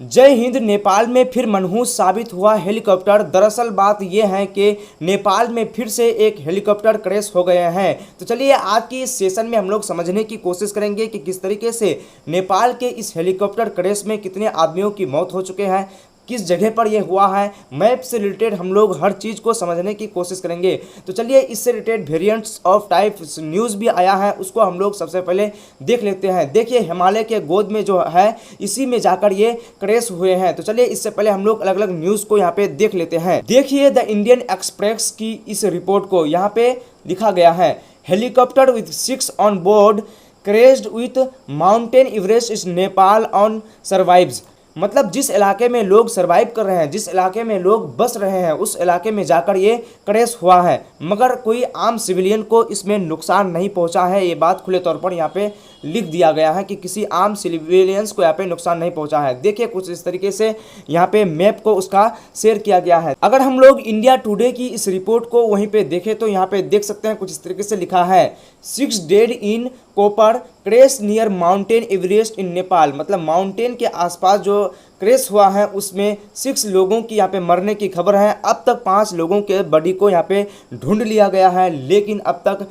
जय हिंद। नेपाल में फिर मनहूस साबित हुआ हेलीकॉप्टर। दरअसल बात यह है कि नेपाल में फिर से एक हेलीकॉप्टर क्रैश हो गए हैं। तो चलिए आज की इस सेशन में हम लोग समझने की कोशिश करेंगे कि किस तरीके से नेपाल के इस हेलीकॉप्टर क्रैश में कितने आदमियों की मौत हो चुके हैं, किस जगह पर यह हुआ है, मैप से रिलेटेड हम लोग हर चीज़ को समझने की कोशिश करेंगे। तो चलिए इससे related variants of type news भी आया है, उसको हम लोग सबसे पहले देख लेते हैं। देखिए हिमालय के गोद में जो है इसी में जाकर ये क्रैश हुए हैं। तो चलिए इससे पहले हम लोग अलग अलग न्यूज़ को यहाँ पे देख लेते हैं। देखिए द इंडियन एक्सप्रेस की इस रिपोर्ट को यहाँ पे लिखा गया है, helicopter with 6 on board crashed with mountain Everest इस नेपाल ऑन सर्वाइव्स। मतलब जिस इलाके में लोग सर्वाइव कर रहे हैं, जिस इलाके में लोग बस रहे हैं, उस इलाके में जाकर ये क्रैश हुआ है, मगर कोई आम सिविलियन को इसमें नुकसान नहीं पहुंचा है। ये बात खुले तौर पर यहाँ पे लिख दिया गया है कि किसी आम सिविलियंस को यहाँ पे नुकसान नहीं पहुंचा है। देखिए कुछ इस तरीके से यहाँ पे मैप को उसका शेयर किया गया है। अगर हम लोग इंडिया टुडे की इस रिपोर्ट को वहीं पे देखें तो यहाँ पे देख सकते हैं कुछ इस तरीके से लिखा है, 6 डेड इन कोपर क्रैश नियर माउंटेन एवरेस्ट इन नेपाल। मतलब माउंटेन के आसपास जो क्रैश हुआ है उसमें 6 लोगों की यहाँ पे मरने की खबर है। अब तक 5 लोगों के बॉडी को यहाँ पे ढूंढ लिया गया है, लेकिन अब तक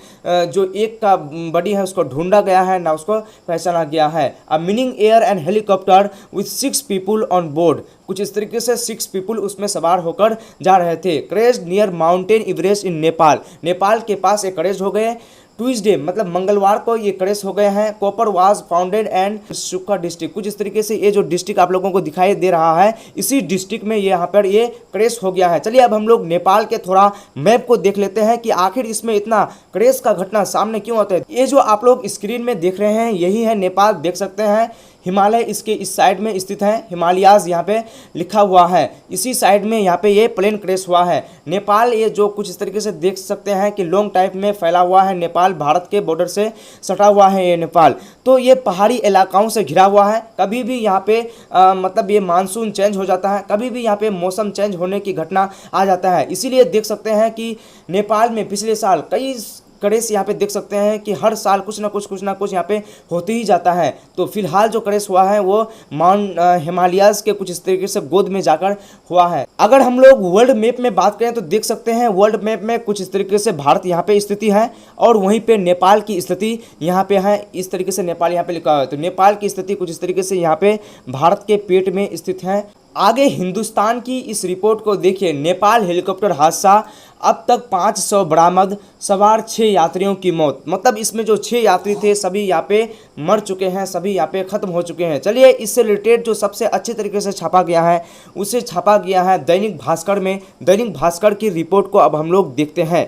जो एक का बॉडी है उसको ढूंढा गया है ना उसको पहचाना गया है। अ meaning air and helicopter with 6 people on board. कुछ इस तरीके से 6 पीपुल उसमें सवार होकर जा रहे थे। क्रैश नियर माउंटेन एवरेस्ट इन नेपाल। नेपाल के पास एक क्रैश हो गए। ट्यूसडे मतलब मंगलवार को ये क्रैश हो गए हैं। Copper was founded and Sukha district. कुछ इस तरीके से ये जो डिस्ट्रिक्ट आप लोगों को दिखाई दे रहा है, इसी डिस्ट्रिक्ट में ये यहाँ पर ये क्रैश हो गया है। चलिए अब हम लोग नेपाल के थोड़ा मैप को देख लेते हैं कि आखिर इसमें इतना क्रैश का घटना सामने क्यों आता है। ये जो आप लोग स्क्रीन में देख रहे हैं यही है नेपाल। देख सकते हैं हिमालय इसके इस साइड में स्थित है, हिमालयाज यहाँ पे लिखा हुआ है। इसी साइड में यहाँ पे ये प्लेन क्रैश हुआ है। नेपाल ये जो कुछ इस तरीके से देख सकते हैं कि लॉन्ग टाइप में फैला हुआ है। नेपाल भारत के बॉर्डर से सटा हुआ है ये नेपाल। तो ये पहाड़ी इलाकाओं से घिरा हुआ है। कभी भी यहाँ पे मतलब ये मानसून चेंज हो जाता है, कभी भी यहाँ पे मौसम चेंज होने की घटना आ जाता है। इसीलिए देख सकते हैं कि नेपाल में पिछले साल कई क्रैश यहाँ पे देख सकते हैं कि हर साल कुछ ना कुछ यहाँ पे होते ही जाता है। तो फिलहाल जो क्रैश हुआ है वो हिमालयाज के कुछ इस तरीके से गोद में जाकर हुआ है। अगर हम लोग वर्ल्ड मैप में बात करें तो देख सकते हैं वर्ल्ड मैप में कुछ इस तरीके से भारत यहाँ पे स्थिति है और वहीं पे नेपाल की स्थिति यहाँ पे है। इस तरीके से नेपाल यहाँ पे लिखा हुआ है। तो नेपाल की स्थिति कुछ इस तरीके से यहाँ पे भारत के पेट में स्थित है। आगे हिंदुस्तान की इस रिपोर्ट को देखिए, नेपाल हेलीकॉप्टर हादसा, अब तक 500 बरामद, सवार 6 यात्रियों की मौत। मतलब इसमें जो 6 यात्री थे सभी यहाँ पे मर चुके हैं, सभी यहाँ पे ख़त्म हो चुके हैं। चलिए इससे रिलेटेड जो सबसे अच्छे तरीके से छापा गया है उसे छापा गया है दैनिक भास्कर में। दैनिक भास्कर की रिपोर्ट को अब हम लोग देखते हैं।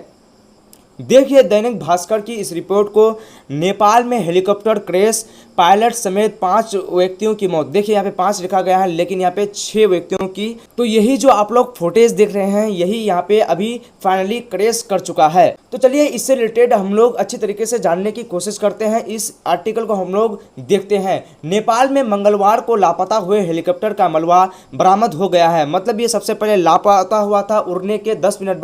देखिए दैनिक भास्कर की इस रिपोर्ट को, नेपाल में हेलीकॉप्टर क्रैश, पायलट समेत 5 व्यक्तियों की मौत। देखिए यहाँ पे 5 लिखा गया है लेकिन यहाँ पे 6 व्यक्तियों की। तो यही जो आप लोग फुटेज देख रहे हैं यही यहाँ पे अभी फाइनली क्रैश कर चुका है। तो चलिए इससे रिलेटेड हम लोग अच्छी तरीके से जानने की कोशिश करते हैं। इस आर्टिकल को हम लोग देखते हैं। नेपाल में मंगलवार को लापता हुए हेलीकॉप्टर का मलबा बरामद हो गया है। मतलब ये सबसे पहले लापता हुआ था, उड़ने के 10 मिनट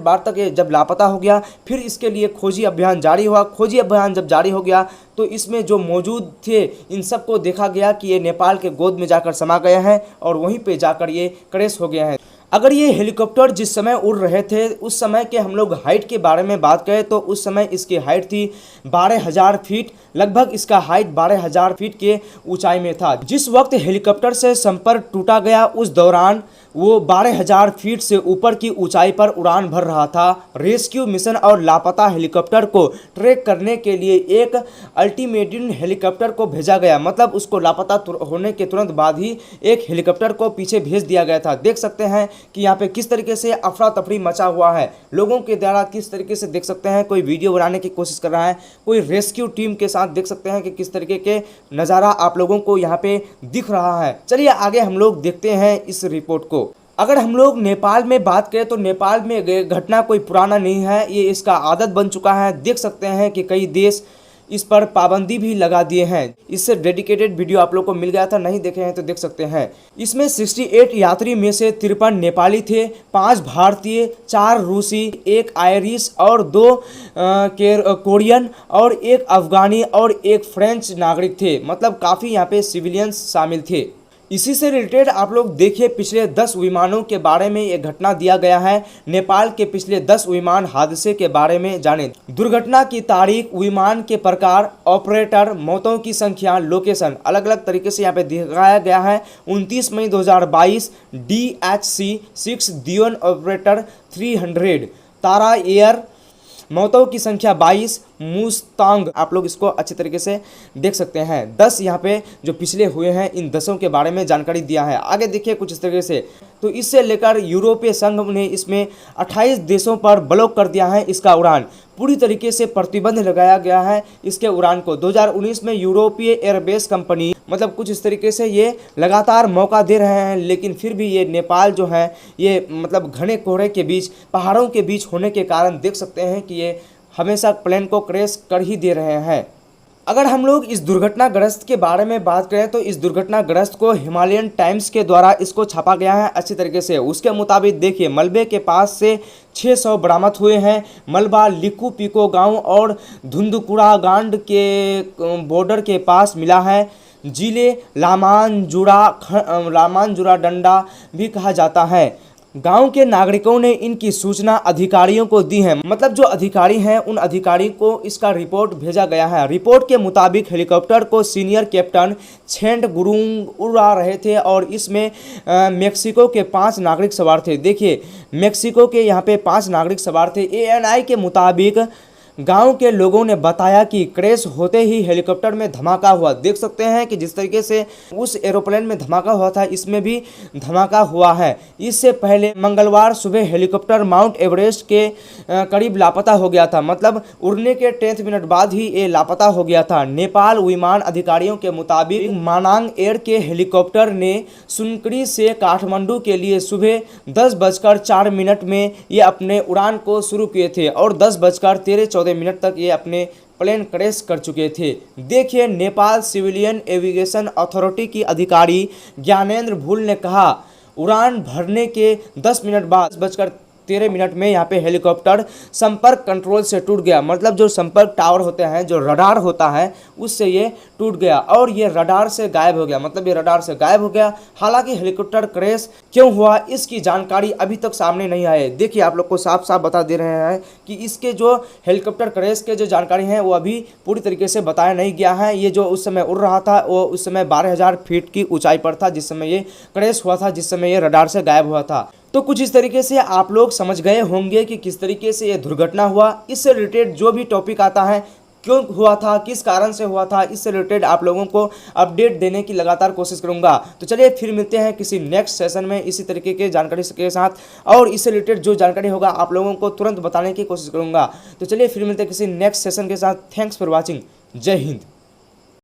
बाद तक ये जब लापता हो गया, फिर इसके लिए खोजी अभियान जारी हुआ। खोजी अभियान जब जारी हो गया तो इसमें जो मौजूद थे इन सबको देखा गया कि ये नेपाल के गोद में जाकर समा गए हैं और वहीं पे जाकर ये क्रैश हो गए हैं। अगर ये हेलीकॉप्टर जिस समय उड़ रहे थे उस समय के हम लोग हाइट के बारे में बात करें तो उस समय इसकी हाइट थी 12,000 फीट। लगभग इसका हाइट 12,000 फीट के ऊंचाई में था। जिस वक्त हेलीकॉप्टर से संपर्क टूटा गया उस दौरान वो 12,000 फीट से ऊपर की ऊंचाई पर उड़ान भर रहा था। रेस्क्यू मिशन और लापता हेलीकॉप्टर को ट्रैक करने के लिए एक अल्टीमेटिन हेलीकॉप्टर को भेजा गया। मतलब उसको लापता होने के तुरंत बाद ही एक हेलीकॉप्टर को पीछे भेज दिया गया था। देख सकते हैं कि यहाँ पे किस तरीके से अफरा तफरी मचा हुआ है। लोगों के द्वारा किस तरीके से देख सकते हैं कोई वीडियो बनाने की कोशिश कर रहा है, कोई रेस्क्यू टीम के साथ देख सकते हैं कि किस तरीके के नज़ारा आप लोगों को यहाँ पे दिख रहा है। चलिए आगे हम लोग देखते हैं इस रिपोर्ट को। अगर हम लोग नेपाल में बात करें तो नेपाल में घटना कोई पुराना नहीं है, ये इसका आदत बन चुका है। देख सकते हैं कि कई देश इस पर पाबंदी भी लगा दिए हैं। इससे डेडिकेटेड वीडियो आप लोग को मिल गया था, नहीं देखे हैं तो देख सकते हैं। इसमें 68 यात्री में से 53 नेपाली थे, 5 भारतीय, 4 रूसी, 1 आयरिश और 2 कोरियन और 1 अफगानी और 1 फ्रेंच नागरिक थे। मतलब काफ़ी यहाँ पे सिविलियंस शामिल थे। इसी से रिलेटेड आप लोग देखिए पिछले 10 विमानों के बारे में ये घटना दिया गया है। नेपाल के पिछले 10 विमान हादसे के बारे में जानें। दुर्घटना की तारीख, विमान के प्रकार, ऑपरेटर, मौतों की संख्या, लोकेशन अलग अलग तरीके से यहाँ पे दिखाया गया है। 29 मई 2022 DHC-6 दियोन ऑपरेटर 300 तारा एयर, मौतों की संख्या 22 मुस्तांग। आप लोग इसको अच्छे तरीके से देख सकते हैं। 10 यहाँ पे जो पिछले हुए हैं इन 10 के बारे में जानकारी दिया है। आगे देखिए कुछ इस तरीके से, तो इससे लेकर यूरोपीय संघ ने इसमें 28 देशों पर ब्लॉक कर दिया है इसका उड़ान। पूरी तरीके से प्रतिबंध लगाया गया है इसके उड़ान को। 2019 में यूरोपीय एयरबेस कंपनी मतलब कुछ इस तरीके से ये लगातार मौका दे रहे हैं, लेकिन फिर भी ये नेपाल जो है ये मतलब घने कोहरे के बीच, पहाड़ों के बीच होने के कारण देख सकते हैं कि ये हमेशा प्लेन को क्रैश कर ही दे रहे हैं। अगर हम लोग इस दुर्घटनाग्रस्त के बारे में बात करें तो इस दुर्घटनाग्रस्त को हिमालयन टाइम्स के द्वारा इसको छापा गया है अच्छी तरीके से। उसके मुताबिक देखिए मलबे के पास से 600 बरामद हुए हैं। मलबा लिकू पिको गांव और धुंधुकुड़ा गांड के बॉर्डर के पास मिला है। जिले लामांजुरा डंडा भी कहा जाता है। गांव के नागरिकों ने इनकी सूचना अधिकारियों को दी है। मतलब जो अधिकारी हैं उन अधिकारी को इसका रिपोर्ट भेजा गया है। रिपोर्ट के मुताबिक हेलीकॉप्टर को सीनियर कैप्टन छेंड गुरुंग उड़ा रहे थे और इसमें मेक्सिको के 5 नागरिक सवार थे। देखिए मेक्सिको के यहाँ पे 5 नागरिक सवार थे। ANI के मुताबिक गांव के लोगों ने बताया कि क्रैश होते ही हेलीकॉप्टर में धमाका हुआ। देख सकते हैं कि जिस तरीके से उस एरोप्लेन में धमाका हुआ था इसमें भी धमाका हुआ है। इससे पहले मंगलवार सुबह हेलीकॉप्टर माउंट एवरेस्ट के करीब लापता हो गया था। मतलब उड़ने के 10 मिनट बाद ही ये लापता हो गया था। नेपाल विमान अधिकारियों के मुताबिक मानांग एयर के हेलीकॉप्टर ने सुनकरी से काठमांडू के लिए सुबह 10:04 में ये अपने उड़ान को शुरू किए थे और 10:13 मिनट तक ये अपने प्लेन क्रैश कर चुके थे। देखिए नेपाल सिविलियन एविएशन अथॉरिटी की अधिकारी ज्ञानेंद्र भूल ने कहा उड़ान भरने के 10 मिनट बाद 10:13 में यहाँ पे हेलीकॉप्टर संपर्क कंट्रोल से टूट गया। मतलब जो संपर्क टावर होते हैं, जो रडार होता है, उससे ये टूट गया और ये रडार से गायब हो गया। मतलब ये रडार से गायब हो गया। हालांकि हेलीकॉप्टर क्रैश क्यों हुआ इसकी जानकारी अभी तक सामने नहीं आई। देखिए आप लोग को साफ साफ बता दे रहे हैं कि इसके जो हेलीकॉप्टर क्रैश के जो जानकारी है वो अभी पूरी तरीके से बताया नहीं गया है। ये जो उस समय उड़ रहा था वो उस समय 12,000 फीट की ऊंचाई पर था जिस समय ये क्रैश हुआ था, जिस समय ये रडार से गायब हुआ था। तो कुछ इस तरीके से आप लोग समझ गए होंगे कि किस तरीके से ये दुर्घटना हुआ। इससे रिलेटेड जो भी टॉपिक आता है, क्यों हुआ था, किस कारण से हुआ था, इससे रिलेटेड आप लोगों को अपडेट देने की लगातार कोशिश करूंगा। तो चलिए फिर मिलते हैं किसी नेक्स्ट सेशन में इसी तरीके के जानकारी के साथ, और इससे रिलेटेड जो जानकारी होगा आप लोगों को तुरंत बताने की कोशिश करूंगा। तो चलिए फिर मिलते हैं किसी नेक्स्ट सेशन के साथ। Thanks for watching. जय हिंद।